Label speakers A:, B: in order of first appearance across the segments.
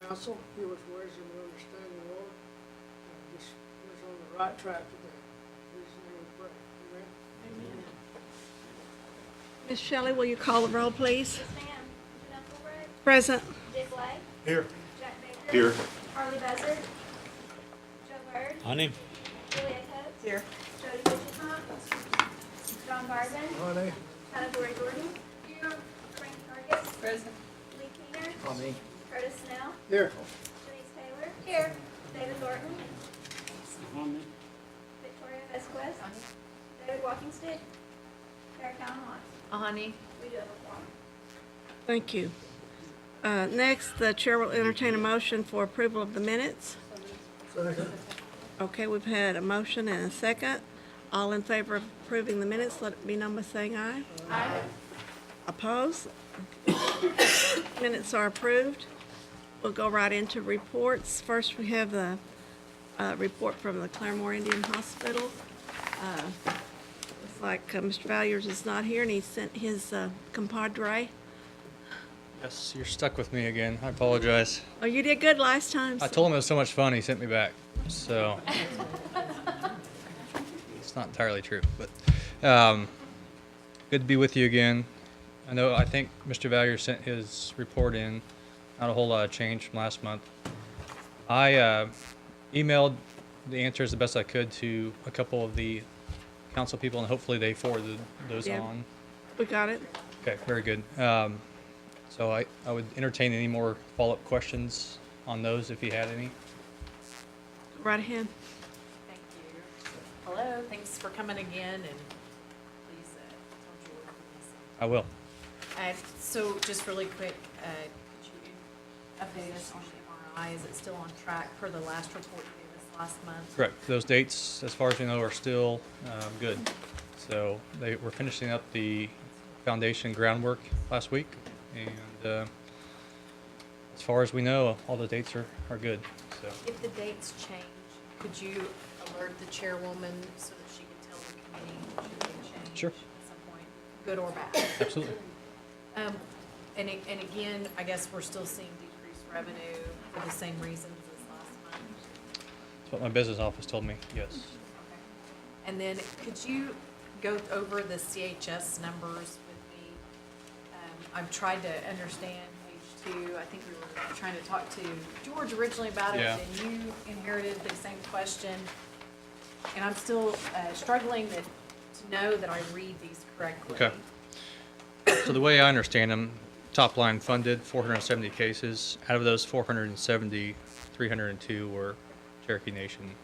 A: council, give us wisdom and understanding, Lord. Just put us on the right track today. In Jesus' name we pray. Amen.
B: Amen.
C: Ms. Shelley, will you call the roll, please?
D: Yes, ma'am. Janelle Fulbright,
C: Present.
D: Dick Blake,
E: Here.
D: Jack Baker.
E: Here.
D: Harley Buzzard, Joe Bird,
E: Honey.
D: Julia Coates.
B: Here.
D: Jody Butchermont, John Garvin,
A: Honey.
D: Tyler Dory Jordan. Here. Frank Targis,
B: Present.
D: Lee Keener,
E: Honey.
D: Curtis Snell,
A: Here.
D: Denise Taylor. Here. David Thornton, Victoria Vasquez, David Walkingstick, Kara Cowan Watts.
B: Honey.
D: We do have a quorum.
C: Thank you. Next, the chair will entertain a motion for approval of the minutes.
A: Second.
C: Okay, we've had a motion and a second. All in favor of approving the minutes, let it be known by saying aye.
D: Aye.
C: Opposed? Minutes are approved. We'll go right into reports. First, we have the report from the Claremore Indian Hospital. Looks like Mr. Valuers is not here, and he sent his compadre.
F: Yes, you're stuck with me again. I apologize.
C: Oh, you did good last time.
F: I told him it was so much fun, he sent me back. So it's not entirely true, but good to be with you again. I think Mr. Valier sent his report in. Not a whole lot of change from last month. I emailed the answers the best I could to a couple of the council people, and hopefully they forwarded those
C: Yeah.
F: on.
C: We got it.
F: Okay, very good. So I would entertain any more follow-up questions on those if you had any.
C: Go right ahead.
B: Thank you. Hello, thanks for coming again, and please tell George we
F: I will.
B: miss him. So just really quick, could you update us on the MRI? Is it still on track per the last report you gave us last month?
F: Correct. Those dates, as far as we know, are still good. So they were finishing up the foundation groundwork last week, and as far as we know, all the dates are good. So
B: If the dates change, could you alert the chairwoman so that she can tell the committee should they change?
F: Sure.
B: At some point, good or bad?
F: absolutely.
B: And again, I guess we're still seeing decreased revenue for the same reasons as last month.
F: That's what my business office told me. Yes.
B: Okay. And then could you go over the CHS numbers with me? I've tried to understand page 2. I think we were trying to talk to George originally about it,
F: Yeah.
B: and you inherited the same question. And I'm still struggling to know that I read these correctly.
F: Okay. So the way I understand them, top line funded 470 cases. Out of those 470, 302 were Cherokee Nation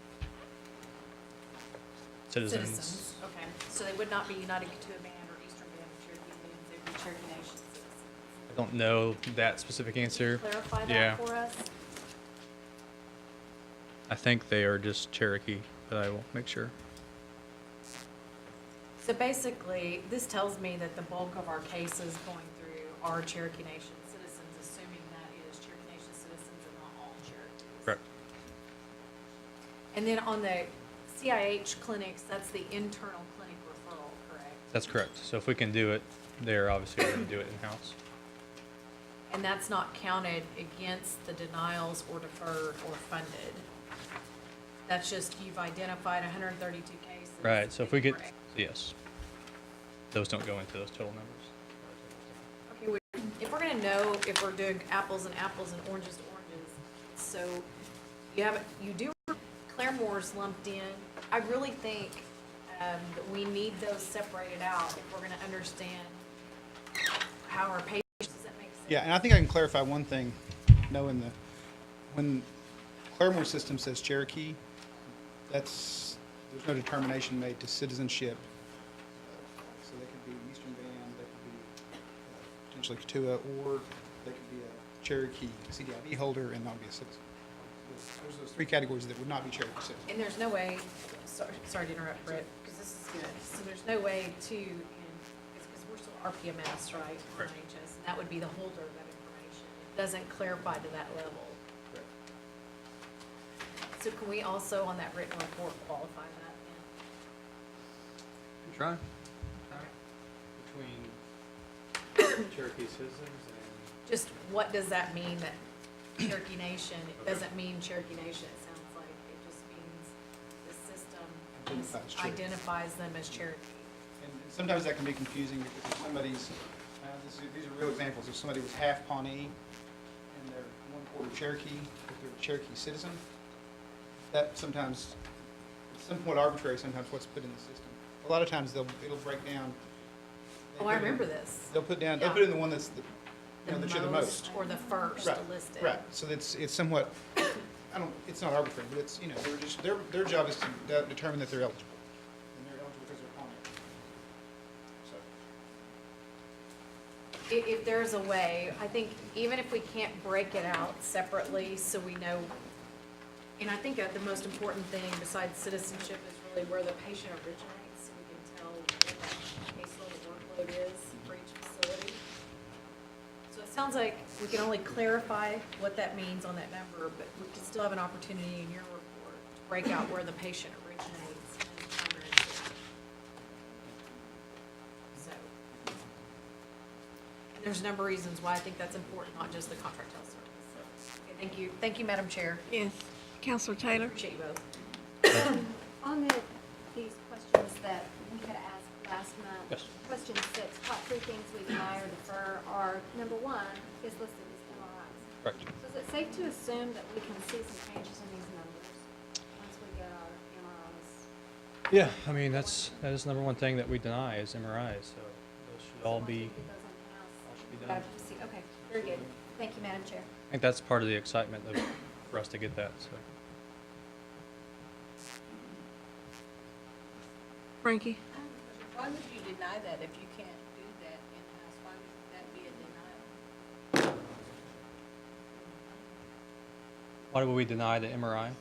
F: citizens.
B: Okay, so they would not be United Kituah Band or Eastern Band of Cherokee Indians, they would be Cherokee Nation citizens.
F: I don't know that specific answer.
B: Clarify
F: Yeah.
B: that for us?
F: I think they are just Cherokee, but I will make sure.
B: So basically, this tells me that the bulk of our cases going through are Cherokee Nation citizens, assuming that is Cherokee Nation citizens and not all Cherokees.
F: Correct.
B: And then on the CIH clinics, that's the internal clinic referral, correct?
F: That's correct. So if we can do it there, obviously we're going to do it in-house.
B: And that's not counted against the denials or deferred or funded. That's just, you've identified 132 cases.
F: Right, so if we get,
B: Correct.
F: yes. Those don't go into those total numbers.
B: Okay, if we're gonna know if we're doing apples and apples and oranges to oranges, so you do Claremore's lumped in. I really think that we need those separated out if we're gonna understand how our patients, does that make sense?
E: Yeah, and I think I can clarify one thing, knowing when Claremore system says Cherokee, there's no determination made to citizenship. So they could be Eastern Band, they could be potentially Kituah, or they could be a Cherokee CDID holder and not be a citizen. There's those 3 categories that would not be Cherokee citizens.
B: And there's no way, sorry to interrupt, Brett, because this is good. So there's no way to, because we're still RPMS, right?
F: Correct.
B: RHS, and that would be the holder of that information. It doesn't clarify to that level.
E: Correct.
B: So can we also, on that written report, qualify that then?
F: Try. Between Cherokee citizens and
B: Just what does that mean that Cherokee Nation, it doesn't mean Cherokee Nation, it sounds like. It just means the system
E: Identifies Cherokee.
B: identifies them as Cherokee.
E: And sometimes that can be confusing because if somebody's, these are real examples, if somebody was half Pawnee and they're 1/4 Cherokee, if they're a Cherokee citizen, that sometimes, it's somewhat arbitrary sometimes what's put in the system. A lot of times it'll break down.
B: Oh, I remember this.
E: They'll put down, they'll
B: Yeah.
E: put in the one that's the, you know, that you're the most.
B: Or the first
E: Right,
B: listed.
E: right, so it's somewhat, it's not arbitrary, but it's, you know, they're just, their job is to determine that they're eligible. And they're eligible because they're Pawnee. So.
B: If there's a way, I think even if we can't break it out separately, so we know, and I think the most important thing besides citizenship is really where the patient originates, so we can tell what that caseload workload is for each facility. So it sounds like we can only clarify what that means on that number, but we can still have an opportunity in your report to break out where the patient originates in the primary care. So. And there's a number of reasons why I think that's important, not just the contract health service. So, okay, thank you. Thank you, Madam Chair.
C: Yes. Counselor Taylor?
B: Appreciate you both.
D: On these questions that we had asked last month.
F: Yes.
D: Question 6, what 3 things we deny or defer are, number 1, is listed as MRIs.
F: Correct.
D: So is it safe to assume that we can see some changes in these numbers once we get our MRIs?
F: Yeah, I mean, that is number one thing that we deny is MRIs, so those should all
D: Once we
F: be,
D: get those in-house,
F: all should be
D: we
F: done.
D: gotta see. Okay, very good. Thank you, Madam Chair.
F: I think that's part of the excitement for us to get that, so.
C: Frankie?
G: Why would you deny that if you can't do that in-house? Why would that be a denial?
F: Why would we deny the MRI?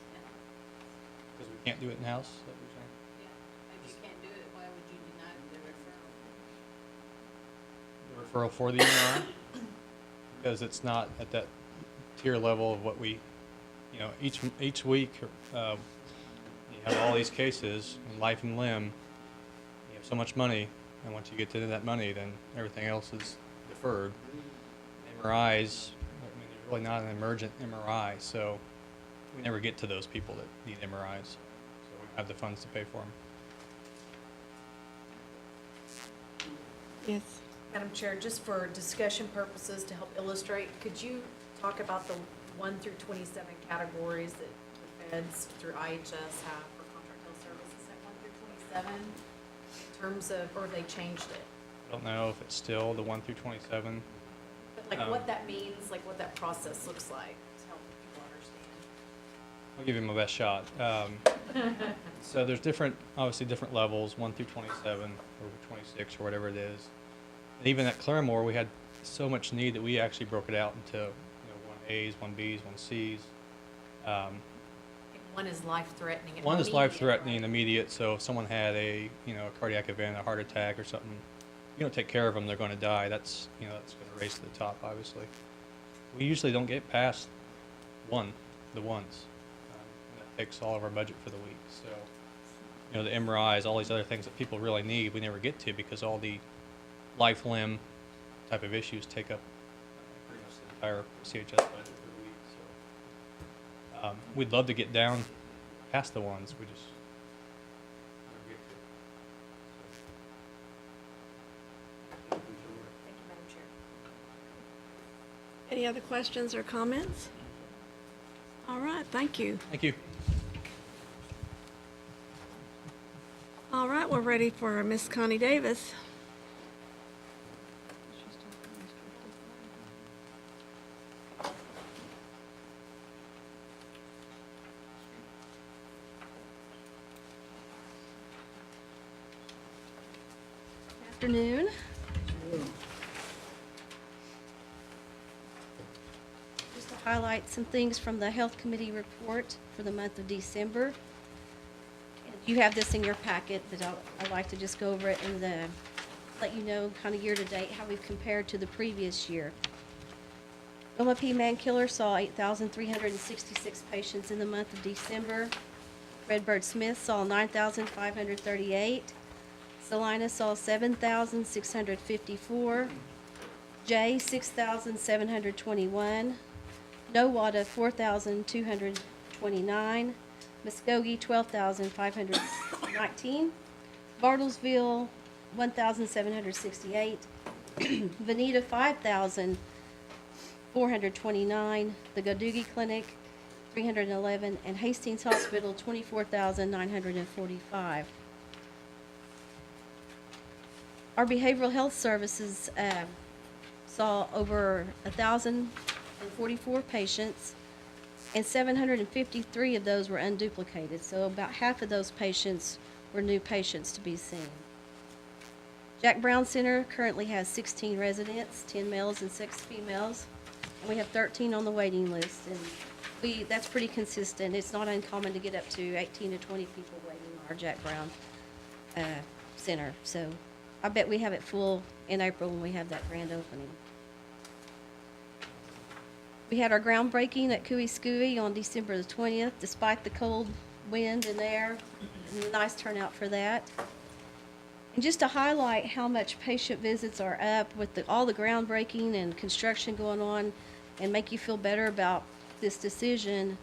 F: Because we can't do it in-house, is that what you're saying?
G: Yeah, if you can't do it, why would you deny the referral?
F: The referral for the MRI? Because it's not at that tier level of what we, you know, each week, you have all these cases in life and limb, you have so much money, and once you get to that money, then everything else is deferred. MRIs, I mean, they're really not an emergent MRI, so we never get to those people that need MRIs. So we have the funds to pay for them.
C: Yes.
B: Madam Chair, just for discussion purposes to help illustrate, could you talk about the 1 through 27 categories that the feds through IHS have for contract health services at 1 through 27 in terms of, or they changed it?
F: I don't know if it's still the 1 through 27.
B: But like what that means, like what that process looks like to help people understand.
F: I'll give you my best shot. So there's obviously different levels, 1 through 27 or 26 or whatever it is. And even at Claremore, we had so much need that we actually broke it out into 1As, 1Bs, 1Cs.
B: One is life-threatening. and
F: One is
B: immediate,
F: life-threatening and
B: right?
F: immediate, so if someone had a cardiac event, a heart attack or something, you don't take care of them, they're going to die. That's going to race to the top, obviously. We usually don't get past the ones. And that takes all of our budget for the week. So, the MRIs, all these other things that people really need, we never get to because all the life limb type of issues take up pretty much the entire CHS budget for the week. So, we'd love to get down past the ones, we just never get to.
B: Thank you, Madam Chair.
C: Any other questions or comments? All right, thank you.
F: Thank you.
C: All right, we're ready for Miss Connie Davis.
D: Afternoon. Just to highlight some things from the Health Committee report for the month of December. And you have this in your packet, but I'd like to just go over it and let you know kind of year-to-date how we've compared to the previous year. OMP Mankiller saw 8,366 patients in the month of December. Redbird Smith saw 9,538. Salina saw 7,654. J, 6,721. Nowata, 4,229. Muskogee, 12,519. Bartlesville, 1,768. Veneta, 5,429. The Godoogie Clinic, 311. And Hastings Hospital, 24,945. Our behavioral health services saw over 1,044 patients, and 753 of those were unduplicated. So about half of those patients were new patients to be seen. Jack Brown Center currently has 16 residents, 10 males and 6 females, and we have 13 on the waiting list. And that's pretty consistent. It's not uncommon to get up to 18 to 20 people waiting on our Jack Brown Center. So I bet we have it full in April when we have that grand opening. We had our groundbreaking at Cooey Scooey on December the 20th, despite the cold wind and air. It was a nice turnout for that. And just to highlight how much patient visits are up with all the groundbreaking and construction going on, and make you feel better about this decision,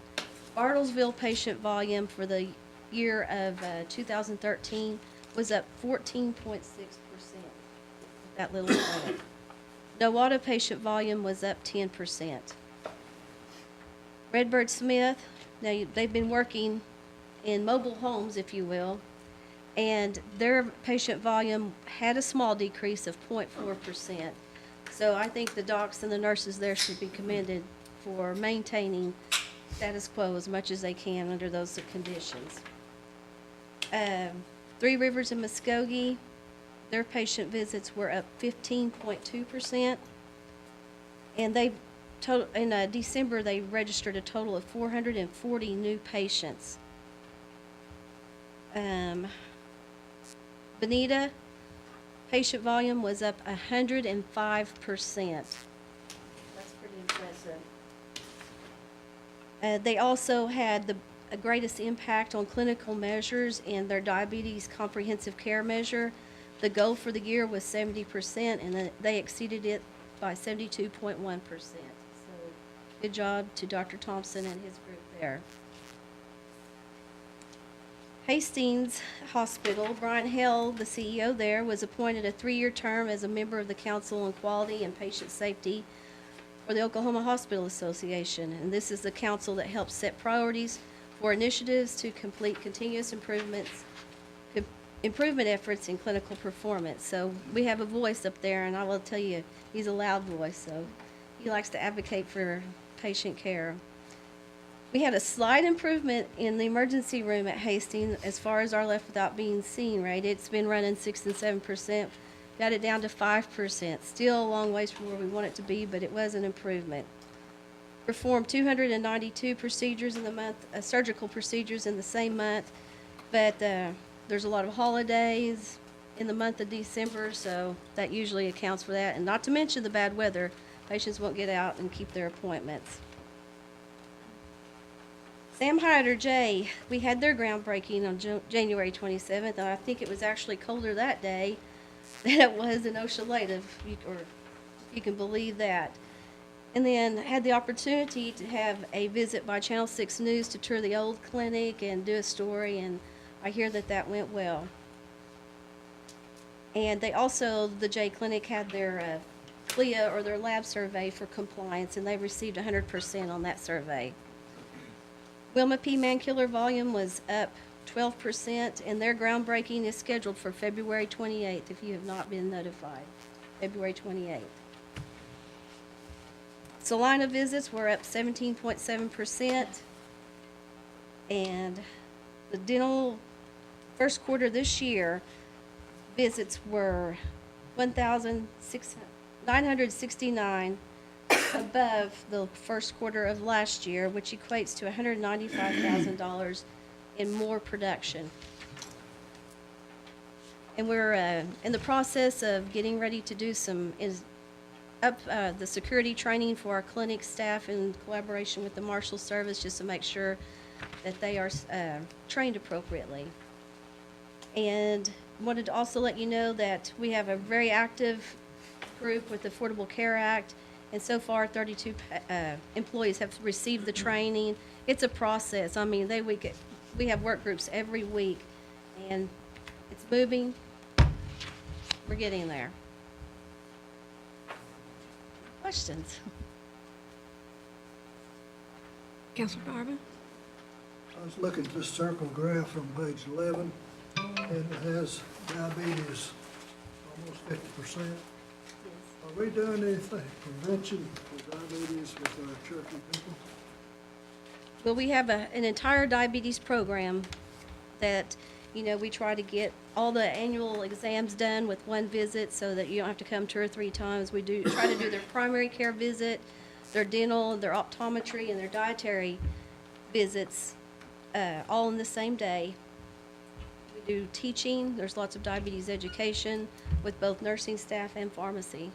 D: Bartlesville patient volume for the year of 2013 was up 14.6%. That little clinic. Nowata patient volume was up 10%. Redbird Smith, now they've been working in mobile homes, if you will, and their patient volume had a small decrease of 0.4%. So I think the docs and the nurses there should be commended for maintaining status quo as much as they can under those conditions. Three Rivers and Muskogee, their patient visits were up 15.2%, and in December they registered a total of 440 new patients. Bonita, patient volume was up 105%. That's pretty impressive. They also had the greatest impact on clinical measures in their diabetes comprehensive care measure. The goal for the year was 70%, and they exceeded it by 72.1%. So good job to Dr. Thompson and his group there. Hastings Hospital, Brian Held, the CEO there, was appointed a 3-year term as a member of the Council on Quality and Patient Safety for the Oklahoma Hospital Association. And this is the council that helps set priorities for initiatives to complete continuous improvement efforts in clinical performance. So we have a voice up there, and I will tell you, he's a loud voice, so he likes to advocate for patient care. We had a slight improvement in the emergency room at Hastings as far as our left without being seen rate. It's been running 6 and 7%. Got it down to 5%. Still a long ways from where we want it to be, but it was an improvement. Performed 292 procedures in the month, surgical procedures in the same month, but there's a lot of holidays in the month of December, so that usually accounts for that. And not to mention the bad weather, patients won't get out and keep their appointments. Sam Hyder, Jay, we had their groundbreaking on January 27th, and I think it was actually colder that day than it was in Oshaleta, or you can believe that. And then had the opportunity to have a visit by Channel 6 News to tour the old clinic and do a story, and I hear that went well. And they also, the Jay Clinic, had their CLIA, or their lab survey for compliance, and they received 100% on that survey. Wilma P. Mankiller volume was up 12%, and their groundbreaking is scheduled for February 28th, if you have not been notified. February 28th. Salina visits were up 17.7%, and the dental first quarter this year visits were 1,969 above the first quarter of last year, which equates to $195,000 in more production. And we're in the process of getting ready to do the security training for our clinic staff in collaboration with the Marshal Service, just to make sure that they are trained appropriately. And wanted to also let you know that we have a very active group with the Affordable Care Act, And so far, 32 employees have received the training. It's a process. I mean, we have work groups every week, and it's moving. We're getting there. Questions?
C: Counselor Darvin?
H: I was looking at this circle graph on page 11, and it has diabetes almost 50%. Are we doing anything prevention for diabetes with our Cherokee people?
D: Well, we have an entire diabetes program that, we try to get all the annual exams done with one visit so that you don't have to come 2 or 3 times. We do try to do their primary care visit, their dental, their optometry, and their dietary visits all on the same day. We do teaching. There's lots of diabetes education with both nursing staff and pharmacy.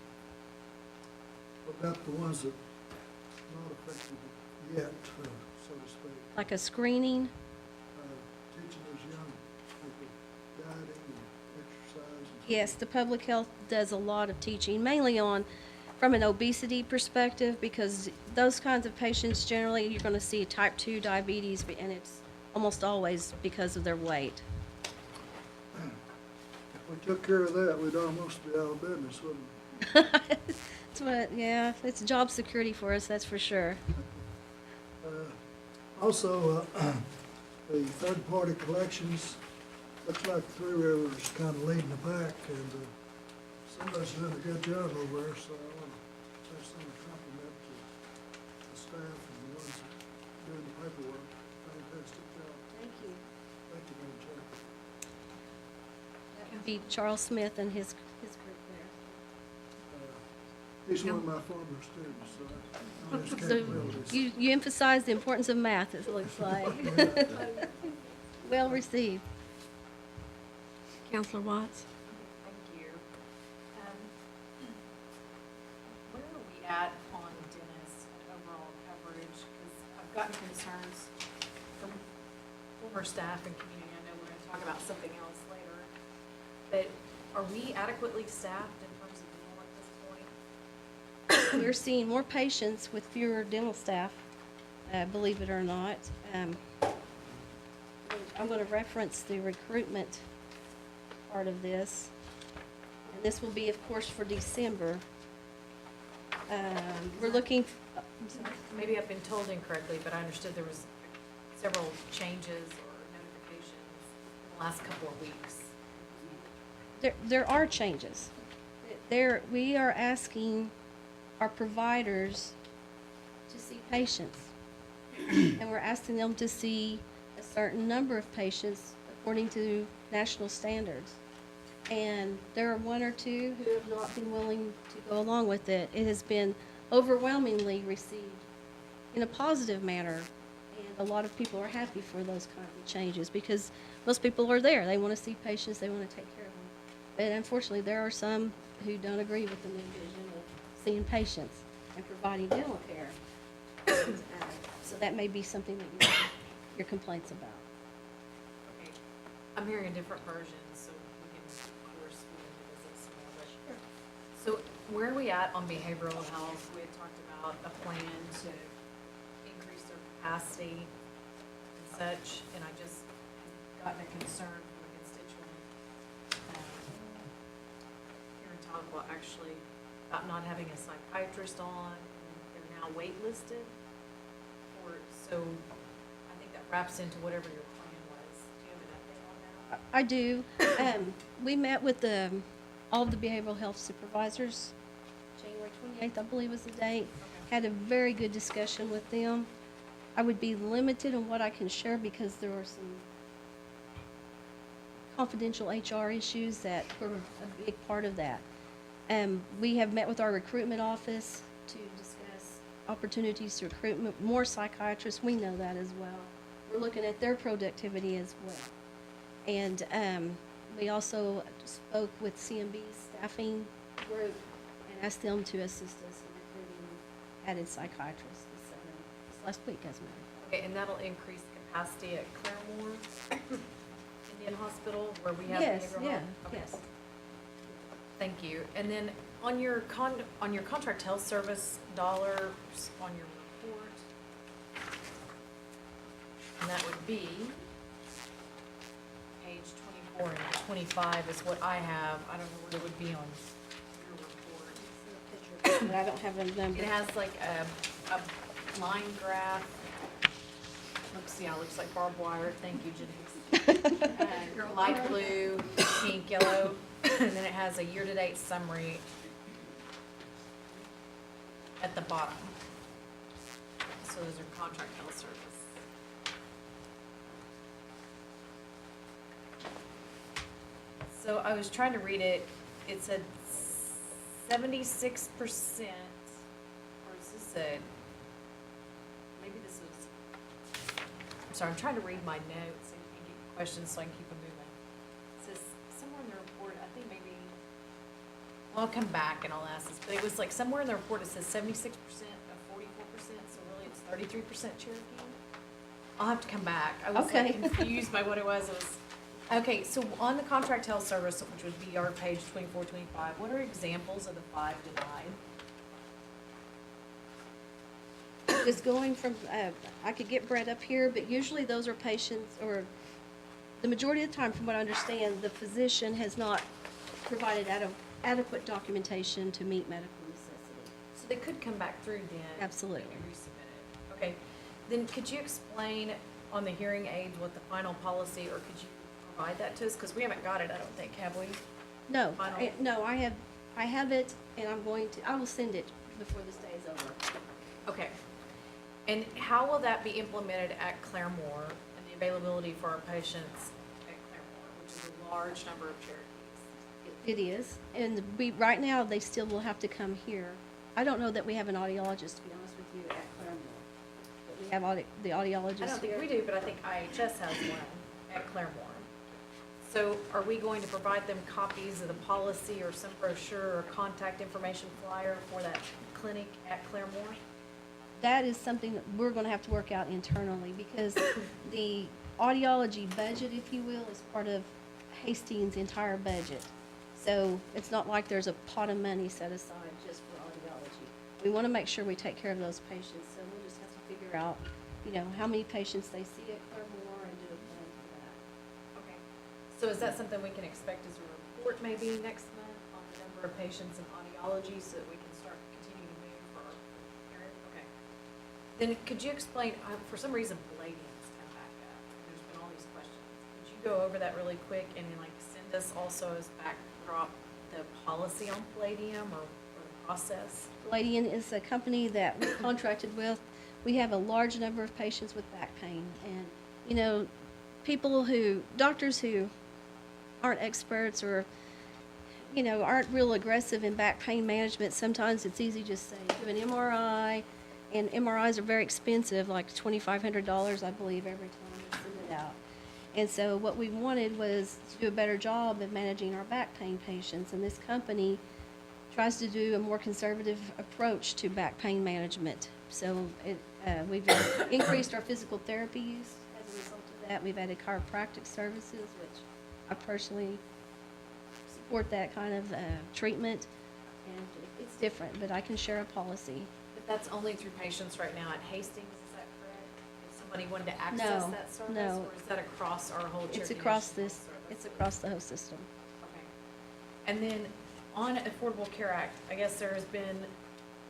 H: What about the ones that not affected yet, so to speak?
D: Like a screening.
H: Teaching those young people dieting and exercise.
D: Yes, the public health does a lot of teaching, mainly from an obesity perspective, because those kinds of patients, generally, you're going to see type 2 diabetes, and it's almost always because of their weight.
H: If we took care of that, we'd almost be out of business, wouldn't we?
D: It's job security for us, that's for sure.
H: Also, the third-party collections, looks like Three Rivers kind of leading the pack, and somebody's doing a good job over there, so I want to send a compliment to the staff and the ones that are doing the paperwork. Fantastic job.
D: Thank you.
H: Thank you, Madam Chair.
D: That would be Charles Smith and his group there.
H: He's one of my former students, so I know his
D: So
H: capabilities.
D: you emphasize the importance of math, it looks like. Well received.
C: Counselor Watts?
B: Thank you. Where are we at on dentists and overall coverage? Because I've gotten concerns from former staff and community. I know we're going to talk about something else later. But are we adequately staffed in terms of dental at this point?
D: We're seeing more patients with fewer dental staff, believe it or not. I'm going to reference the recruitment part of this. And this will be, of course, for December. We're looking, I'm sorry.
B: Maybe I've been told incorrectly, but I understood there was several changes or notifications in the last couple of weeks.
D: There are changes. We are asking our providers to see patients. And we're asking them to see a certain number of patients according to national standards. And there are 1 or 2 who have not been willing to go along with it. It has been overwhelmingly received in a positive manner. And a lot of people are happy for those kinds of changes because most people are there. They want to see patients. They want to take care of them. But unfortunately, there are some who don't agree with the new vision of seeing patients and providing dental care. And, so that may be something that you have your complaints about.
B: Okay, I'm hearing a different version, so we can, of course, we can visit some more. But so where are we at on behavioral health? We had talked about a plan to increase their capacity and such, and I just gotten a concern from a constituent here in Tahlequah, actually, about not having a psychiatrist on, and they're now waitlisted. So I think that wraps into whatever your plan was. Do you have an update on that?
D: I do. We met with all of the behavioral health supervisors, January 28th, I believe was the date. Had a very good discussion with them. I would be limited on what I can share because there are some confidential HR issues that were a big part of that. We have met with our recruitment office to discuss opportunities to recruit more psychiatrists. We know that as well. We're looking at their productivity as well. And we also spoke with CMB's staffing group and asked them to assist us in recruiting added psychiatrists this last week, as a matter of fact.
B: Okay, and that'll increase capacity at Claremore Indian Hospital where we have
D: Yes,
B: behavioral
D: yeah,
B: health? Okay.
D: yes.
B: Thank you. And then on your contract health service dollars on your report, and that would be page 24 and 25 is what I have. I don't know what it would be on your report.
D: But I don't have a number.
B: It has like a line graph. Looks, yeah, it looks like barbed wire. Thank you, Janice. And light blue, pink, yellow, and then it has a year-to-date summary at the bottom. So those are contract health service. So I was trying to read it. It said 76%, or is this a, maybe this is, I'm sorry, I'm trying to read my notes and get questions so I can keep them moving. It says somewhere in the report, I think maybe, well, I'll come back and I'll ask this, but it was like somewhere in the report it says 76% of 44%, so really it's 33% Cherokee. I'll have to come back. I was
D: Okay.
B: like confused by what it was. It was, okay, so on the contract health service, which would be our page 24, 25, what are examples of the 5 denied?
D: Just going from, I could get Brett up here, but usually those are patients, or the majority of the time, from what I understand, the physician has not provided adequate documentation to meet medical necessity.
B: So they could come back through then.
D: Absolutely.
B: And you resubmit it. Okay, then could you explain on the hearing aids what the final policy, or could you provide that to us? Because we haven't got it, I don't think, have we?
D: No,
B: Final.
D: no, I have it, and I will send it before this day is over.
B: Okay. And how will that be implemented at Claremore and the availability for our patients at Claremore, which is a large number of Cherokees?
D: It is, and right now, they still will have to come here. I don't know that we have an audiologist, to be honest with you, at Claremore. But we have the audiologist
B: I don't think
D: here.
B: we do, but I think IHS has one at Claremore. So are we going to provide them copies of the policy or some brochure or contact information flyer for that clinic at Claremore?
D: That is something that we're gonna have to work out internally, because the audiology budget, if you will, is part of Hastings' entire budget. So it's not like there's a pot of money set aside just for audiology. We wanna make sure we take care of those patients, so we'll just have to figure out, how many patients they see at Claremore and do a plan for that.
B: Okay. So is that something we can expect as a report maybe next month on the number of patients in audiology so that we can start continuing to move for our hearing? Okay. Then could you explain, for some reason, Palladium's come back up. There's been all these questions. Could you go over that really quick and then send us also as backdrop the policy on Palladium or the process?
D: Palladium is a company that we contracted with. We have a large number of patients with back pain, and, doctors who aren't experts or, aren't real aggressive in back pain management, sometimes it's easy just say, do an MRI, and MRIs are very expensive, like $2,500, I believe, every time we send it out. And so what we wanted was to do a better job of managing our back pain patients, and this company tries to do a more conservative approach to back pain management. So we've increased our physical therapy use as a result of that. We've added chiropractic services, which I personally support that kind of treatment. And it's different, but I can share a policy.
B: But that's only through patients right now at Hastings, is that correct? If somebody wanted to access
D: No,
B: that service?
D: no.
B: Or is that across our whole Cherokee
D: It's across
B: National
D: this,
B: service?
D: it's across the whole system.
B: Okay. And then on Affordable Care Act, I guess there has been,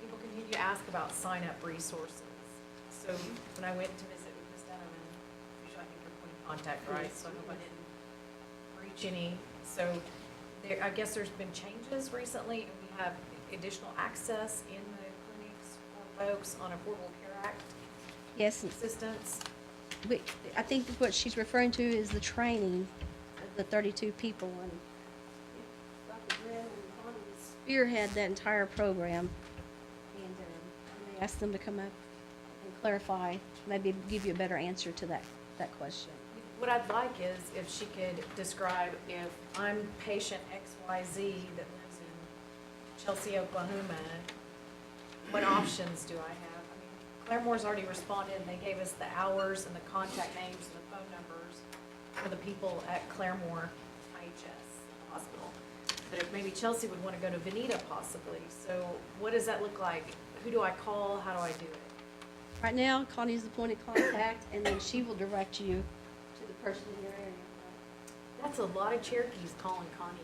B: people continue to ask about sign-up resources. So when I went to visit with Ms. Donovan, usually I think you're point of contact, right? So I hope I didn't reach any. So there, I guess there's been changes recently, and we have additional access in the clinics for folks on Affordable Care Act
D: Yes,
B: assistance.
D: I think that what she's referring to is the training of the 32 people, and Dr. Glenn and Connie spearhead that entire program, and I may ask them to come up and clarify, maybe give you a better answer to that question.
B: What I'd like is if she could describe, if I'm patient XYZ that lives in Chelsea, Oklahoma, what options do I have? I mean, Claremore's already responded, and they gave us the hours and the contact names and the phone numbers for the people at Claremore IHS hospital. but if maybe Chelsea would want to go to Veneta possibly. So what does that look like? Who do I call? How do I do it?
D: Right now, Connie's the point of contact, and then she will direct you to the person in your area.
B: That's a lot of Cherokees calling Connie.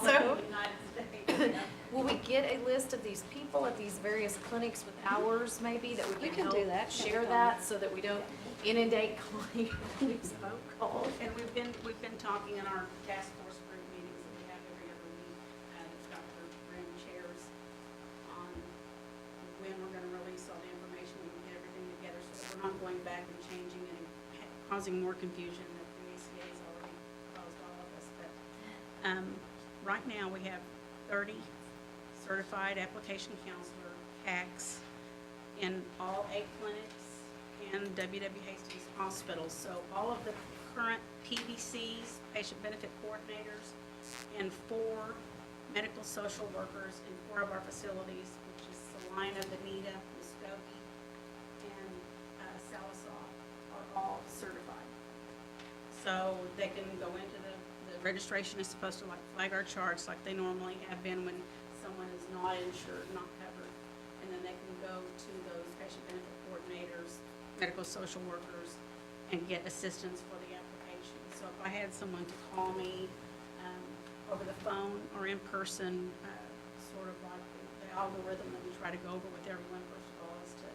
B: So, will we get a list of these people at these various clinics with hours maybe that we
D: We
B: can
D: can do
B: help
D: that.
B: share that so that we don't inundate Connie with these phone calls?
I: And we've been talking in our task force group meetings that we have every other week, Dr. Graham chairs on when we're gonna release all the information, we can get everything together so that we're not going back and changing and causing more confusion that the ACA's already caused all of us. But, right now, we have 30 certified application counselor CACs in all 8 clinics and W.W. Hastings hospitals. So all of the current PBCs, patient benefit coordinators, and 4 medical social workers in 4 of our facilities, which is Salina, Benita, Muskogee, and Salisaw, are all certified. So they can go into the registration is supposed to like flag our charts like they normally have been when someone is not insured, not covered. And then they can go to those patient benefit coordinators, medical social workers, and get assistance for the application. So if I had someone to call me over the phone or in person, sort of like the algorithm that we try to go over with everyone, first of all, is to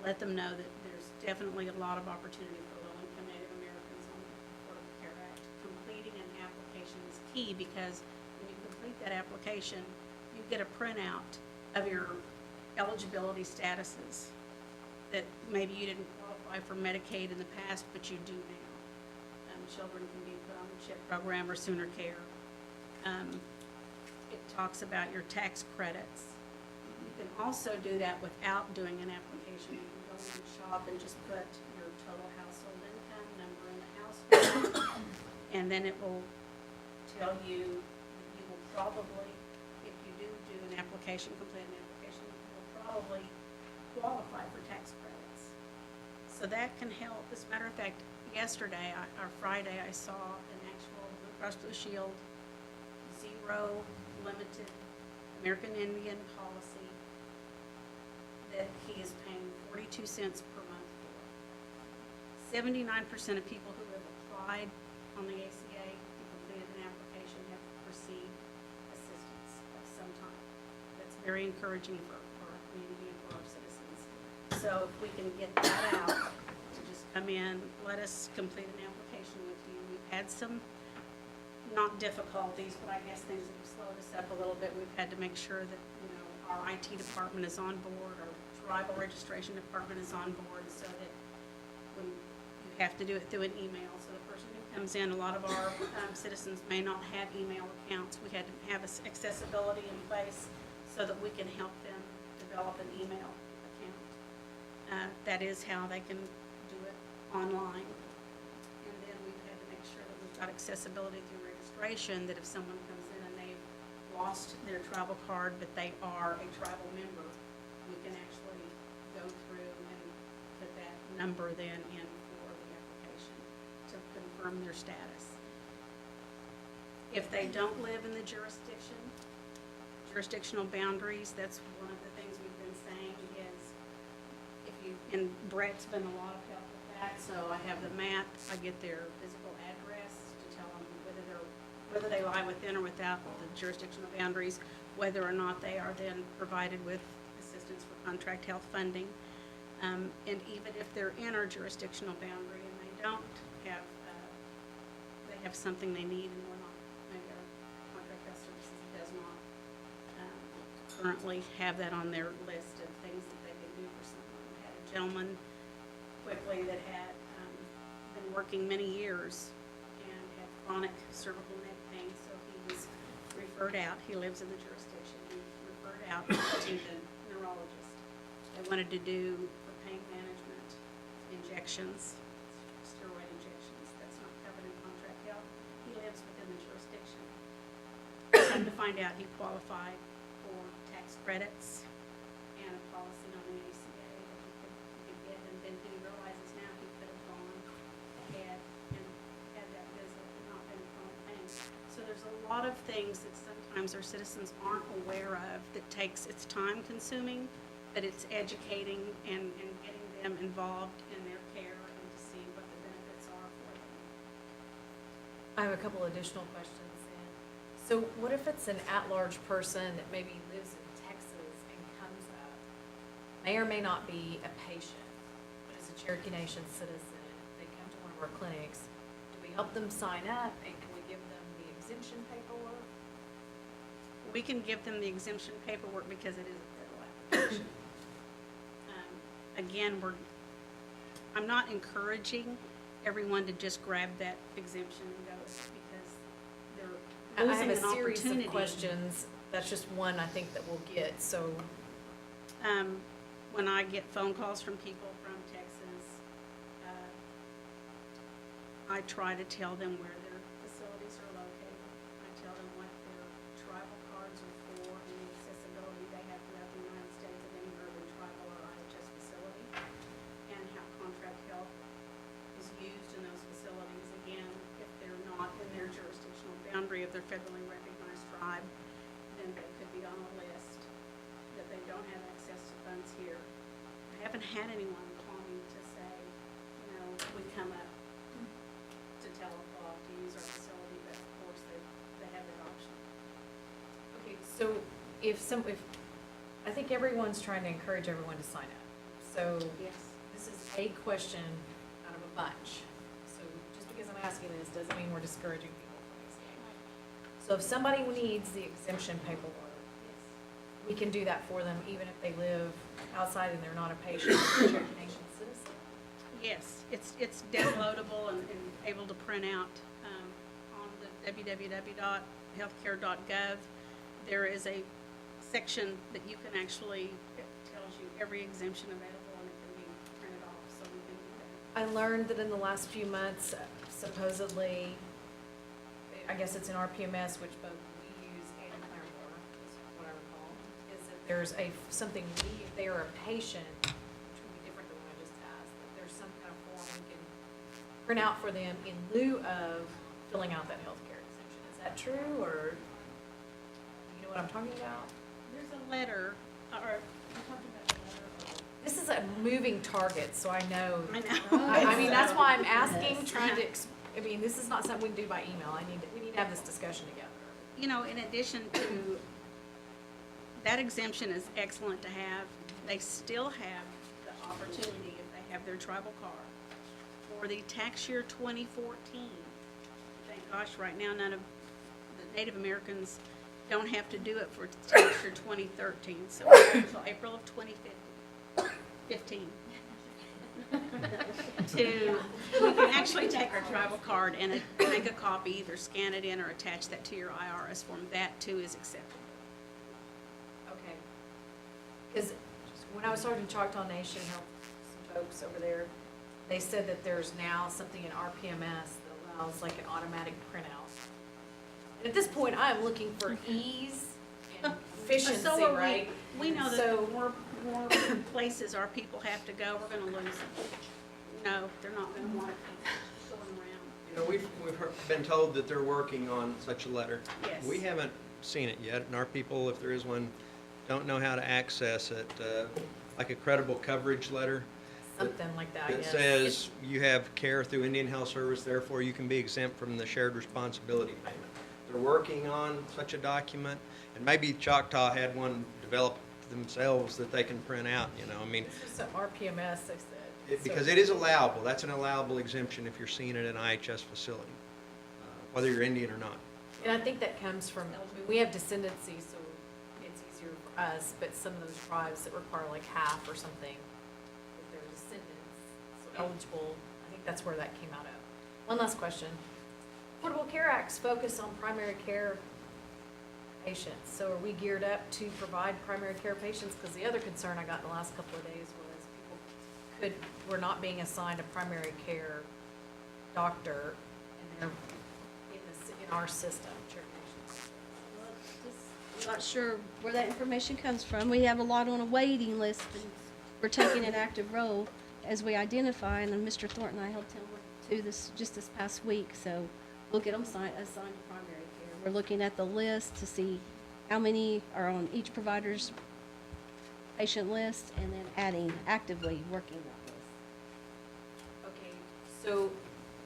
I: let them know that there's definitely a lot of opportunity for low-income Native Americans on the Affordable Care Act. Completing an application is key because when you complete that application, you get a printout of your eligibility statuses that maybe you didn't qualify for Medicaid in the past, but you do now. Children can be put on the CHIP program or Sooner Care. It talks about your tax credits. You can also do that without doing an application. You can go in and shop and just put your total household income, number in the household, and then it will tell you that you will probably, if you do an application, complete an application, you will probably qualify for tax credits. So that can help. As a matter of fact, yesterday, or Friday, I saw an actual Blue Cross Blue Shield zero limited American Indian policy that he is paying 42 cents per month for. 79% of people who have applied on the ACA who completed an application have received assistance of some kind. That's very encouraging for our community and for our citizens. So if we can get that out, to just come in, let us complete an application with you. We've had some, not difficulties, but I guess things have slowed us up a little bit. We've had to make sure that, our IT department is on board, our tribal registration department is on board, so that when you have to do it through an email. So the person who comes in, a lot of our citizens may not have email accounts. We had to have accessibility in place so that we can help them develop an email account. That is how they can do it online. And then we've had to make sure that we've got accessibility through registration, that if someone comes in and they've lost their tribal card, but they are a tribal member, we can actually go through and put that number then in for the application to confirm their status. If they don't live in the jurisdictional boundaries, that's one of the things we've been saying is, if you, and Brett's been a lot of help with that, so I have the map, I get their physical address to tell them whether they lie within or without the jurisdictional boundaries, whether or not they are then provided with assistance for contract health funding. And even if they're in our jurisdictional boundary and they don't have, they have something they need and we're not, maybe our contract health services does not currently have that on their list of things that they can do for someone. We had a gentleman quickly that had been working many years and had chronic cervical neck pain, so he was referred out. He lives in the jurisdiction. He was referred out to the neurologist. They wanted to do for pain management injections, steroid injections. That's not covered in contract health. He lives within the jurisdiction. Come to find out, he qualified for tax credits and a policy on the ACA that he could get, and then he realizes now he could have gone ahead and had that visit and not been in chronic pain. So there's a a lot of things that sometimes our citizens aren't aware of that takes, it's time consuming, but it's educating and getting them involved in their care and to see what the benefits are for them.
B: I have a couple additional questions then. So what if it's an at-large person that maybe lives in Texas and comes up, may or may not be a patient, but is a Cherokee Nation citizen, they come to one of our clinics, do we help them sign up and can we give them the exemption paperwork?
I: We can give them the exemption paperwork because it is a federal application. Again, I'm not encouraging everyone to just grab that exemption and go because they're
B: I
I: losing
B: have
I: an
B: a series
I: opportunity.
B: of questions. That's just one I think that we'll get, so.
I: When I get phone calls from people from Texas, I try to tell them where their facilities are located. I tell them what their tribal cards are for and the accessibility they have throughout the United States of any urban tribal or IHS facility, and how contract health is used in those facilities. Again, if they're not in their jurisdictional boundary of their federally recognized tribe, then they could be on a list that they don't have access to funds here. I haven't had anyone call me to say, you know, we come up to Telequa to use our facility, but of course they have that option.
B: Okay, so if I think everyone's trying to encourage everyone to sign up. So
I: Yes.
B: this is a question out of a bunch. So just because I'm asking this doesn't mean we're discouraging people from asking. So if somebody needs the exemption paperwork, we can do that for them even if they live outside and they're not a patient, Cherokee Nation citizen?
I: Yes, it's downloadable and able to print out on the www.healthcare.gov. There is a section that you can actually, it tells you every exemption available and it can be printed off, so we can do that.
B: I learned that in the last few months, supposedly, I guess it's in RPMS, which both we use and Claremore, is what I recall, is that there's something if they are a patient, which would be different than what I just asked, that there's some kind of form we can print out for them in lieu of filling out that healthcare exemption. Is that true, or you know what I'm talking about?
I: There's a letter, or, I'm talking about a letter.
B: This is a moving target, so I know.
I: I know.
B: I mean, that's why I'm asking, trying to, I mean, this is not something we can do by email. We need to have this discussion together.
I: You know, in addition to, that exemption is excellent to have. They still have the opportunity, if they have their tribal card, for the tax year 2014. Thank gosh, right now, none of the Native Americans don't have to do it for tax year 2013, so until April of 2015. We can actually take our tribal card and make a copy, either scan it in or attach that to your IRS form. That too is acceptable.
B: Okay. Because when I was talking to Choctaw Nation, helped some folks over there, they said that there's now something in RPMS that allows like an automatic printout. And at this point, I am looking for ease and efficiency,
I: So are we.
B: right?
I: We know that
B: So-
I: the more places our people have to go, we're gonna lose them. No, they're not gonna want to keep going around.
J: You know, we've been told that they're working on such a letter.
I: Yes.
J: We haven't seen it yet, and our people, if there is one, don't know how to access it, like a credible coverage letter.
B: Something like that,
J: That
B: yes.
J: says you have care through Indian Health Service, therefore you can be exempt from the shared responsibility payment. They're working on such a document, and maybe Choctaw had one developed themselves that they can print out, you know, I mean,
B: This is some RPMS, they said.
J: because
B: So-
J: it is allowable. That's an allowable exemption if you're seeing it in an IHS facility, whether you're Indian or not.
B: And I think that comes from, we have descendancy, so it's easier for us, but some of those tribes that require like half or something, if they're descendants, so eligible, I think that's where that came out of. One last question. Affordable Care Act's focus on primary care patients, so are we geared up to provide primary care patients? Because the other concern I got in the last couple of days was people were not being assigned a primary care doctor, and they're in our system, Cherokee Nation system.
D: I'm not sure where that information comes from. We have a lot on a waiting list, and we're taking an active role as we identify, and then Mr. Thornton and I helped him to this just this past week, so we'll get them assigned to primary care. we're looking at the list to see how many are on each provider's patient list, and then actively working that list.
B: Okay, so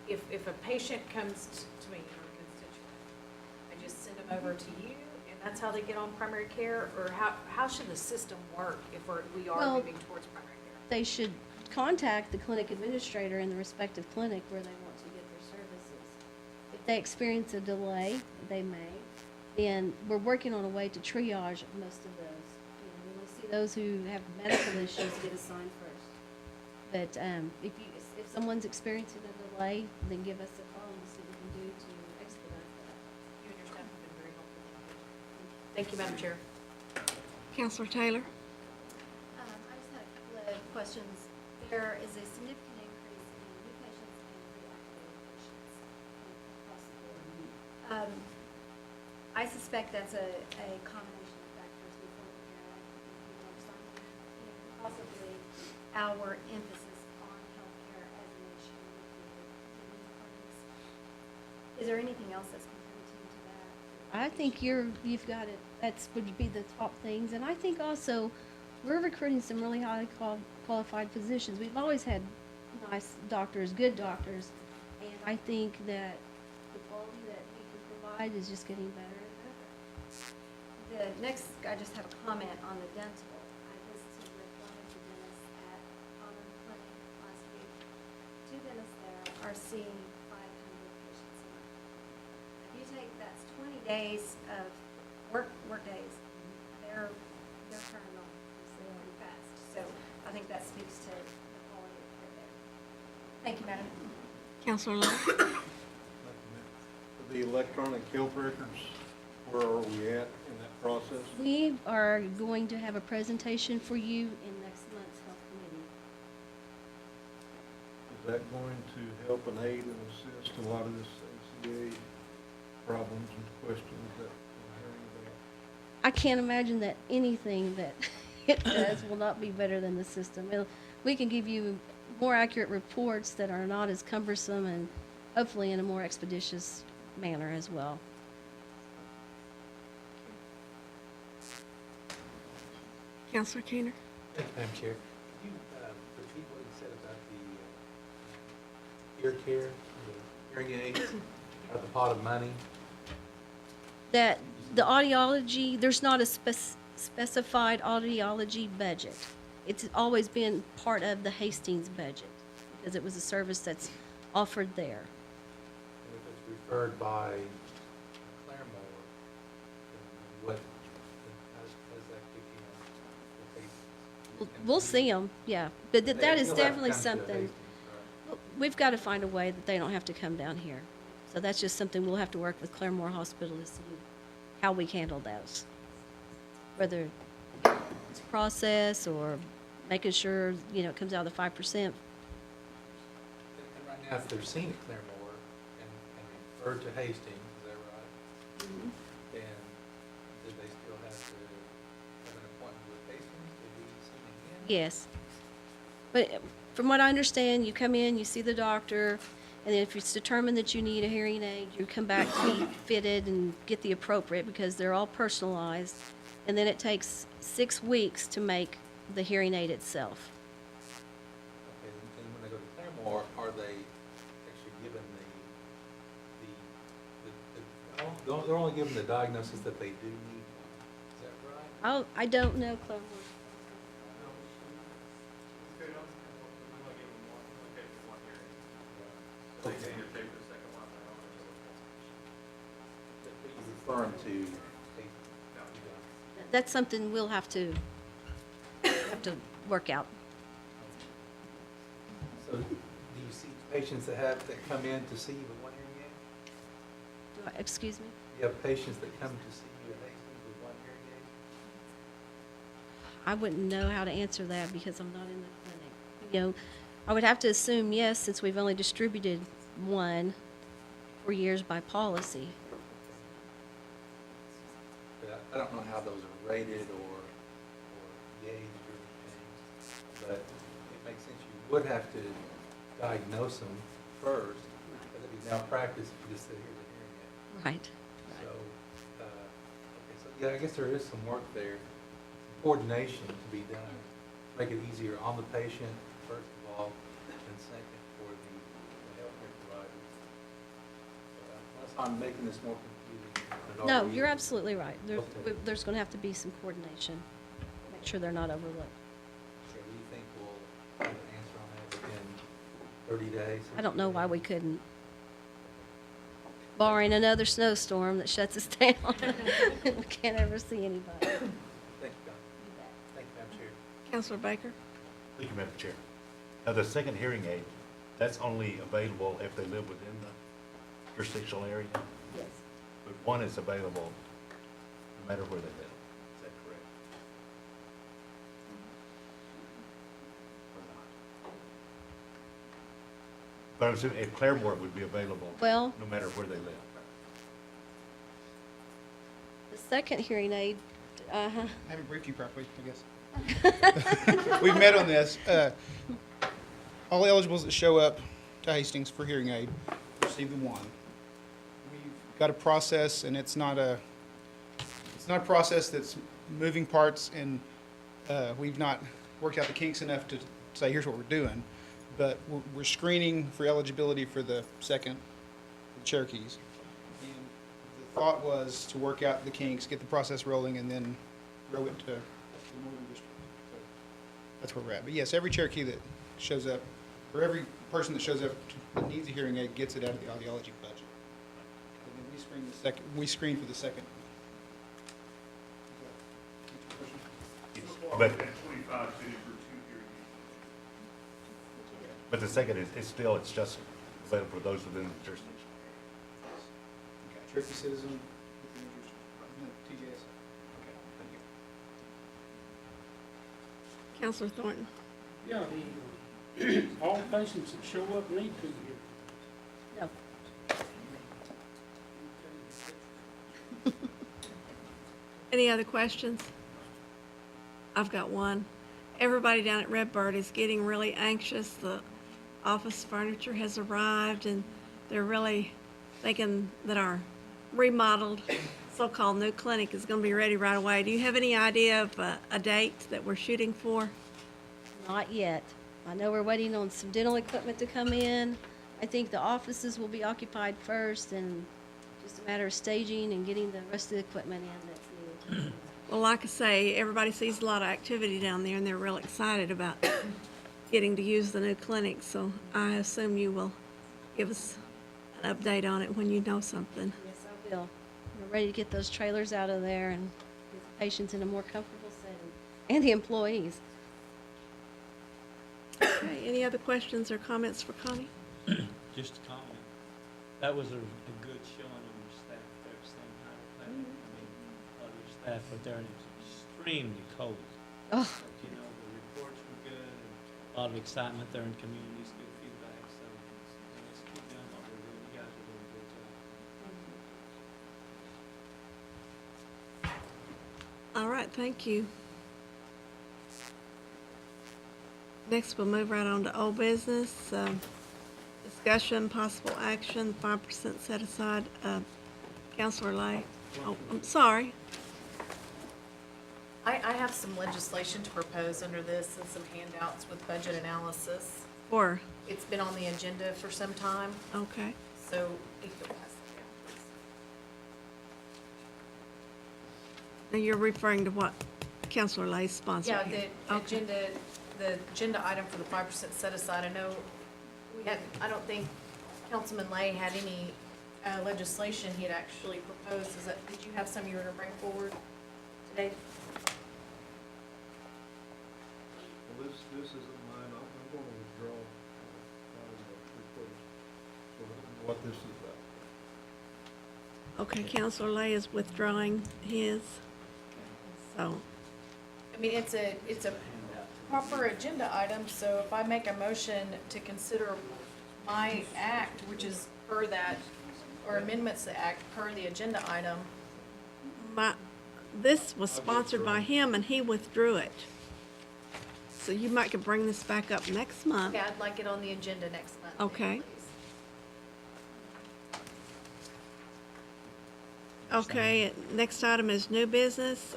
B: if a patient comes to me, or a constituent, I just send them over to you, and that's how they get on primary care? Or how should the system work if we are
D: Well,
B: moving towards primary care?
D: They should contact the clinic administrator in the respective clinic where they want to get their services. If they experience a delay, they may, then we're working on a way to triage most of those. You know, we see those who have medical issues get assigned first. But if someone's experiencing a delay, then give us a call and see what we can do to expedite that.
B: You and your staff have been very helpful. Thank you, Madam Chair.
C: Counselor Taylor?
K: I just had a couple of questions. There is a significant increase in new patients and reactivated patients across the board. I suspect that's a combination of factors before the pandemic, and possibly our emphasis on healthcare as a nation. Is there anything else that's contributing to that?
D: I think you've got it, that's would be the top things, and I think also we're recruiting some really highly qualified physicians. We've always had nice doctors, good doctors, and I think that the quality that we can provide is just getting better and better.
K: The next, I just have a comment on the dental. I visited with one of the dentists at Common Clinic last week. Two dentists there are seeing 500 patients a month. If you take, that's 20 days of work days, they're turning on pretty fast. So I think that speaks to the quality of care there. Thank you, Madam.
C: Counselor Lowe?
L: The electronic health records, where are we at in that process?
D: We are going to have a presentation for you in next month's health committee.
L: Is that going to help and aid and assist a lot of this ACA problems and questions that we're hearing about?
D: I can't imagine that anything that it does will not be better than the system. We can give you more accurate reports that are not as cumbersome and hopefully in a more expeditious manner as well.
C: Counselor Keener?
M: Thanks, Madam Chair. Could you repeat what you said about the ear care, the hearing aids, about the pot of money?
D: That the audiology, there's not a specified audiology budget. It's always been part of the Hastings budget because it was a service that's offered there.
M: And if it's referred by Claremore, then what, how does that kick in with Hastings?
D: We'll see them, yeah. But that
M: They
D: is
M: still have to
D: definitely
M: come to
D: something.
M: Hastings, right?
D: We've got to find a way that they don't have to come down here. So that's just something we'll have to work with Claremore Hospital to see how we handle those. Whether it's process or making sure, it comes out of the 5%.
M: And right now, if they're seen at Claremore and referred to Hastings, is that right?
D: Mm-hmm.
M: Then do they still have to have an appointment with Hastings to be seen again?
D: Yes. But from what I understand, you come in, you see the doctor, and then if it's determined that you need a hearing aid, you come back to be fitted and get the appropriate because they're all personalized. And then it takes 6 weeks to make the hearing aid itself.
M: Okay, then when they go to Claremore, are they actually given they're only given the diagnosis that they do need one? Is that right?
D: I don't know, Claremore.
M: But you're referring to Hastings?
D: That's something we'll have to work out.
M: So do you see patients that come in to see you with one hearing aid?
D: Excuse me?
M: You have patients that come to see you at Hastings with one hearing aid?
D: I wouldn't know how to answer that because I'm not in the clinic. I would have to assume yes, since we've only distributed one for years by policy.
M: But I don't know how those are rated or gauged or anything, but it makes sense you would have to diagnose them first, because it'd be malpractice if you just said, here's a hearing aid.
D: Right.
M: So Yeah, I guess there is some work there, coordination to be done, make it easier on the patient, first of all, and second for the healthcare provider. Unless I'm making this more confusing than it
D: No,
M: already
D: you're
M: is.
D: absolutely right.
M: Okay.
D: There's gonna have to be some coordination, make sure they're not overlooked.
M: So do you think we'll have an answer on that within 30 days?
D: I don't know why we couldn't. Barring another snowstorm that shuts us down, we can't ever see anybody.
M: Thank you, Don. Thank you, Madam Chair.
C: Counselor Baker?
N: Thank you, Madam Chair. Now, the second hearing aid, that's only available if they live within the jurisdictional area?
D: Yes.
N: But one is available no matter where they live. Is that correct? But I'm assuming if Claremore would be available
D: Well,
N: no matter where they live.
D: the second hearing aid,
E: I haven't briefed you properly, I guess. We've met on this. All eligibles that show up to Hastings for hearing aid receive the one. We've got a process, and it's not a process that's moving parts, and we've not worked out the kinks enough to say, here's what we're doing. But we're screening for eligibility for the second, the Cherokees. And the thought was to work out the kinks, get the process rolling, and then grow it to the Northern District. So that's where we're at. But yes, every Cherokee that shows up, or every person that shows up that needs a hearing aid gets it out of the audiology budget. And then we screen for the second.
N: But the second is, it's just available for those within the jurisdiction.
E: Okay, Cherokee citizen, within the TJS.
N: Okay, thank you.
C: Counselor Thornton?
A: Yeah, all patients that show up need to hear.
D: no.
C: Any other questions? I've got one. Everybody down at Redbird is getting really anxious. The office furniture has arrived, and they're really thinking that our remodeled so-called new clinic is going to be ready right away. Do you have any idea of a date that we're shooting for?
D: Not yet. I know we're waiting on some dental equipment to come in. I think the offices will be occupied first, and just a matter of staging and getting the rest of the equipment in that's needed.
C: Well, like I say, everybody sees a lot of activity down there, and they're real excited about getting to use the new clinic, so I assume you will give us an update on it when you know something.
D: Yes, I will. We're ready to get those trailers out of there and get the patients in a more comfortable setting, and the employees.
C: Okay, any other questions or comments for Connie?
O: Just a comment. That was a good showing of your staff there, same kind of thing. I mean, a lot of your staff were there, and it was extremely cold.
D: Oh,
O: But, you know, the reports were good, and a lot of excitement there in communities, good feedback, so let's keep doing what we're doing. You guys are doing a good job.
C: All right, thank you. Next, we'll move right on to old business. Discussion, possible action, 5% set aside. Counselor Lay. Oh, I'm sorry.
B: I have some legislation to propose under this and some handouts with budget analysis.
C: Or,
B: It's been on the agenda for some time,
C: okay.
B: so if you'll pass it down, please.
C: Now you're referring to what Counselor Lay sponsored
B: Yeah,
C: here.
B: the agenda item for the 5% set aside, I know I don't think Councilman Lay had any legislation he had actually proposed. Did you have some you were gonna bring forward today?
L: Well, this isn't mine, I'm going to withdraw my request. So I don't know what this is about.
C: Okay, Counselor Lay is withdrawing his. So,
B: I mean, it's a proper agenda item, so if I make a motion to consider my act, which is per that, or amendments to act per the agenda item,
C: this was sponsored by him and he withdrew it. So you might could bring this back up next month.
B: okay, I'd like it on the agenda next month. then,
C: Okay.
B: please.
C: Okay, next item is new business.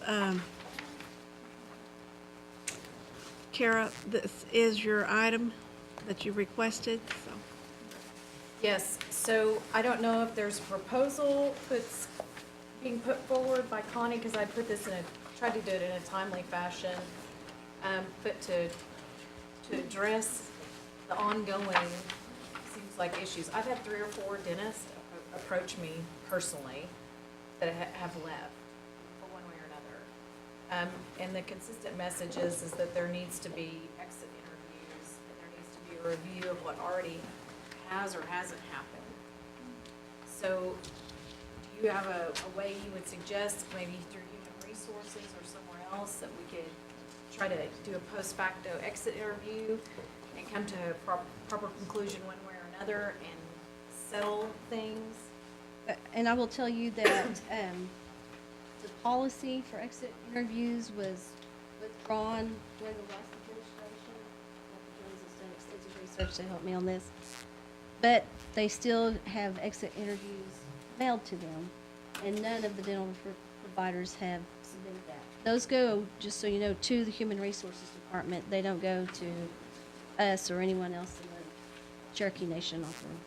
C: Kara, this is your item that you requested, so.
B: Yes, so I don't know if there's a proposal that's being put forward by Connie, because I put this tried to do it in a timely fashion, but to address the ongoing, seems like issues. I've had 3 or 4 dentists approach me personally that have left for one way or another. And the consistent message is that there needs to be exit interviews, and there needs to be a review of what already has or hasn't happened. So do you have a way you would suggest, maybe through human resources or somewhere else, that we could try to do a post facto exit interview and come to a proper conclusion one way or another and settle things?
D: And I will tell you that the policy for exit interviews was withdrawn during the last administration. Dr. Jones has done extensive research to help me on this. But they still have exit interviews mailed to them, and none of the dental providers have submitted that. Those go, just so you know, to the Human Resources Department. They don't go to us or anyone else in the Cherokee Nation operation.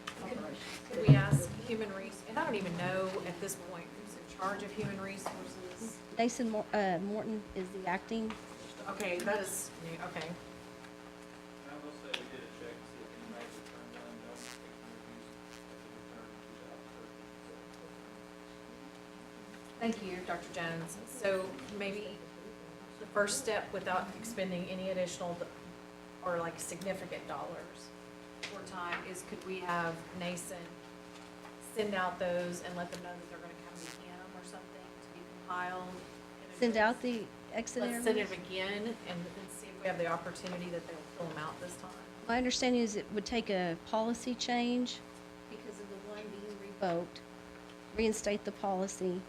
B: Could we ask human and I don't even know at this point who's in charge of human resources?
D: Nathan Morton is the acting.
B: Okay, that is, okay.
M: I will say we did a check to see if anybody returned done, no interviews at the return to
B: Thank you, Dr. Jones. So maybe the first step, without expending any additional or like significant dollars or time, is could we have Nason send out those and let them know that they're gonna come to him or something to be compiled?
D: Send out the exit
B: Let's send
D: interviews?
B: it again and see if we have the opportunity that they'll fill them out this time.
D: My understanding is it would take a policy change because of the one being revoked, reinstate the policy,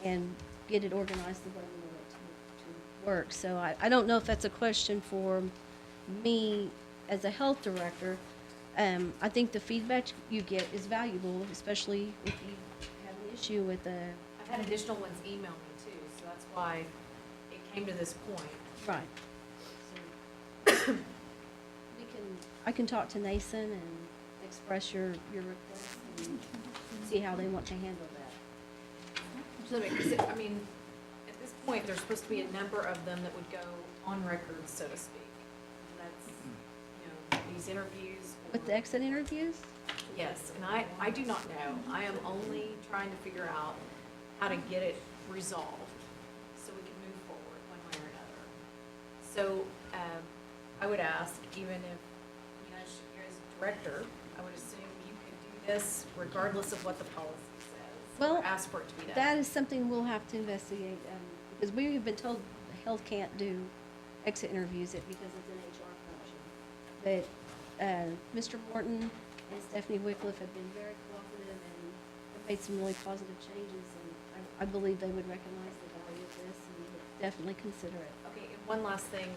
D: and get it organized the way we want it to work. So I don't know if that's a question for me as a health director. I think the feedback you get is valuable, especially if you have an issue with the.
B: I've had additional ones email me too, so that's why it came to this point.
D: Right. So I can talk to Nason and express your request and see how they want to handle that.
B: So, because I mean, at this point, there's supposed to be a number of them that would go on record, so to speak. And that's, these interviews.
D: With the exit interviews?
B: Yes, and I do not know. I am only trying to figure out how to get it resolved so we can move forward one way or another. So, I would ask, even if, you're as director, I would assume you could do this regardless of what the policy says.
D: Well,
B: or ask for it to be done.
D: that is something we'll have to investigate, because we have been told the health can't do exit interviews because it's an HR function. But Mr. Morton and Stephanie Wycliffe have been very cooperative and have made some really positive changes, and I believe they would recognize the value of this and would definitely consider it.
B: Okay, and one last thing,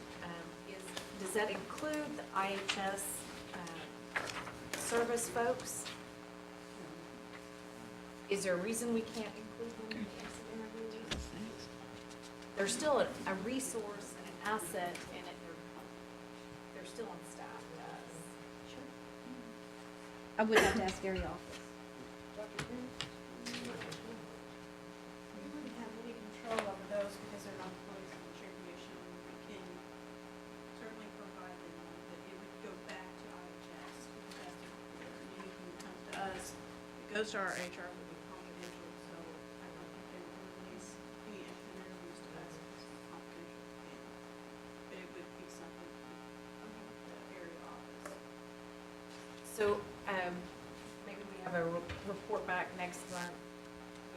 B: does that include the IHS service folks? Is there a reason we can't include them in the exit interviews? They're still a resource and an asset, and they're still on staff with us. Sure.
D: I would have to ask Gary office.
I: We wouldn't have any control over those because they're not employees of the Cherokee Nation. We can certainly provide them, but it would go back to IHS. Because that's their, and anything that comes to us, it goes to our HR, would be confidential, so I don't think they would release any interviews to us, because it's confidential. But it would be something from the area office.
B: So, maybe we have a report back next month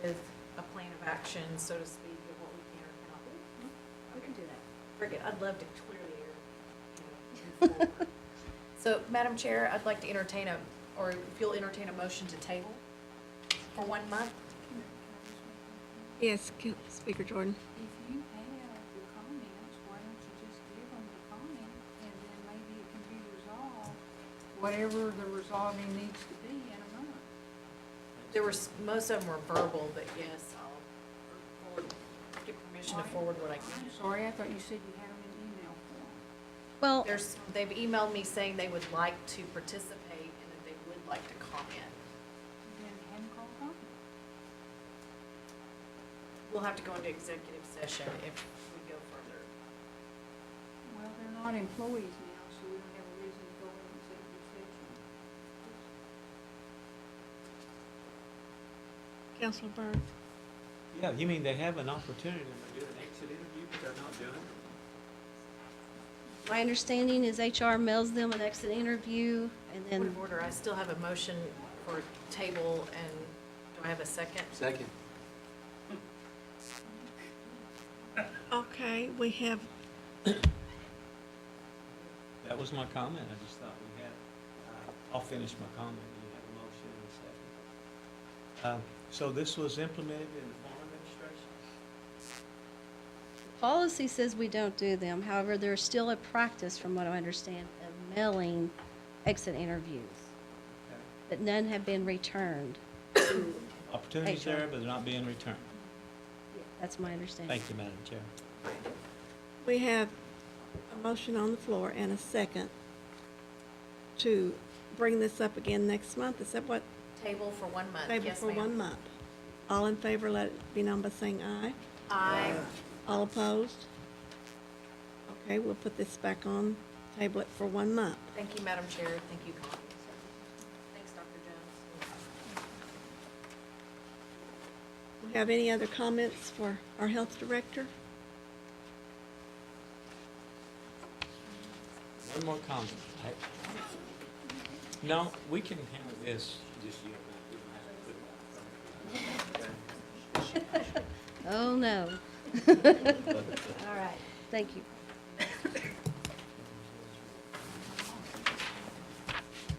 B: with a plan of action, so to speak, of what we can or cannot do.
D: We can do that.
B: Very good. I'd love to clear the air. Move forward. So, Madam Chair, I'd like to entertain or if you'll entertain a motion to table for 1 month.
C: Yes, Speaker Jordan.
G: If you have the comments, why don't you just give them the comment, and then maybe it can be resolved, whatever the resolving needs to be in a month.
B: There was, most of them were verbal, but yes, permission to forward what I can.
G: I'm sorry, I thought you said you had them in email form.
D: Well,
B: They've emailed me saying they would like to participate and that they would like to comment.
G: Then have them call them.
B: We'll have to go into executive session if we go further.
G: Well, they're not employees now, so we don't have a reason to go into executive session.
C: Counselor Byrd?
O: Yeah, you mean they have an opportunity to do an exit interview, but they're not doing it?
D: my understanding is HR mails them an exit interview, and
B: Point
D: then
B: of order, I still have a motion for table, and do I have a second?
M: Second.
C: Okay, we have,
O: That was my comment, I just thought we had, I'll finish my comment, you have a motion and a second. So this was implemented in the farm administration?
D: policy says we don't do them. However, there's still a practice, from what I understand, of mailing exit interviews,
O: Okay.
D: but none have been returned.
O: Opportunities
D: HR.
O: there, but they're not being returned.
D: That's my understanding.
O: Thank you, Madam Chair.
C: we have a motion on the floor and a second to bring this up again next month. Is that what?
B: Table for 1 month,
C: Table
B: yes,
C: for
B: ma'am.
C: 1 month. All in favor, let it be known by saying aye.
B: Aye.
C: All opposed? Okay, we'll put this back on, table it for 1 month.
B: Thank you, Madam Chair, thank you, Connie. Thanks, Dr. Jones.
C: We have any other comments for our health director?
O: One more comment. No, we can handle this, just you.
D: Oh, no. All right, thank you.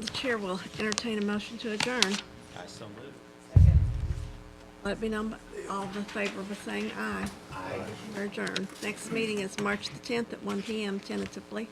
C: The chair will entertain a motion to adjourn.
O: I so move.
C: Let it be known by all in favor by saying aye. Aye. We're adjourned. Next meeting is March the 10th at 1 PM tentatively.